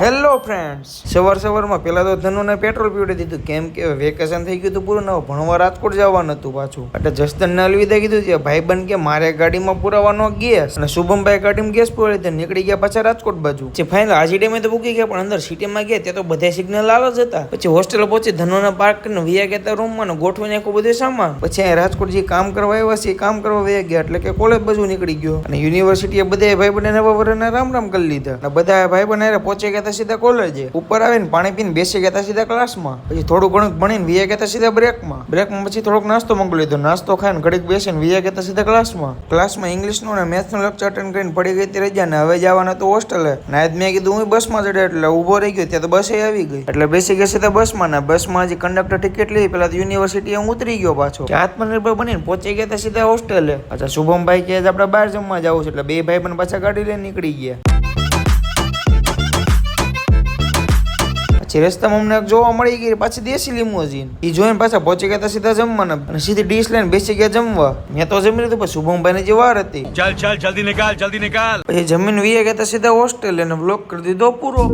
Hello friends, સવારમાં પેલા તો ધનુને પેટ્રોલ પીવડી દીધું, કેમ કે વેકેશન થઈ ગયું હતું પૂરું ને ભણવા રાજકોટ જવાનું હતું પાછું. એટલે જસદનને અલવિદા કીધું છે ભાઈબંધ કે મારે ગાડીમાં પુરાવાનો ગેસ અને શુભમભાઈ ગાડીમાં ગેસ પુરાવી દીધો, નીકળી ગયા પાછા રાજકોટ બાજુ. પછી ફાઇનલ આજી ટાઈમે તો પૂકી ગયા, પણ અંદર સિટીમાં ગયા ત્યાં તો બધા સિગ્નલ આલ જ હતા. પછી હોસ્ટેલ પહોંચી ધનુને પાર્ક કરીને વયા ગયા રૂમમાં ને ગોઠવીને આખું બધું સામાન. પછી અહીંયા રાજકોટ જે કામ કરવા આવ્યા છે કામ કરવા વયા ગયા, એટલે કે કોલેજ બાજુ નીકળી ગયો. અને યુનિવર્સિટીએ બધા ભાઈબંધને નવા વર્ષના રામ રામ કરી લીધા અને બધા ભાઈબંધ પહોંચી ગયા સીધા કોલેજે. ઉપર આવીને પાણી પીને બેસી ગયા સીધા ક્લાસમાં. પછી થોડું ઘણું ભણીને વીએ ગયા સીધા બ્રેકમાં. પછી થોડોક નાસ્તો મંગાવી લીધો, નાસ્તો ખાઈને ઘડીક બેસીને વીએ ગયા સીધા ક્લાસમાં ઇંગ્લિશનો અને મેથ્સનો લેક્ચર અટેન્ડ કરીને પડી ગઈ હતી રજા ને હવે જવાના તો હોસ્ટેલે. નાયદ મેં કીધું હું બસમાં ચડે એટલે ઊભો રહી ગયો, ત્યાં તો બસે આવી ગઈ એટલે બેસી ગયા સીધા બસમાં. ને બસમાં હજી કંડક્ટર ટિકિટ લઈ પેલા તો યુનિવર્સિટી હું ઉતરી ગયો પાછો. આત્મનિર્ભર બનીને પહોંચી ગયા સીધા હોસ્ટેલે. અચ્છા શુભમભાઈ કે આપણે બહાર જમવા જવું છે એટલે બે ભાઈ પણ પાછા ગાડી લઈને નીકળી ગયા. પછી રસ્તામાં અમને જોવા મળી ગઈ પાછી દેશી લીમોઝીન. એ જોઈને પાછા પહોંચી ગયા સીધા જમવાના અને સીધી ડીશ લઈને બેસી ગયા જમવા. મેં તો જમી લીધું, પછી શુભમભાઈ ની જે વાર હતી ચાલ જલ્દી નિકાલ. પછી જમીન વીએ ગયા સીધા હોસ્ટેલ અને બ્લોક કરી દીધો પૂરો.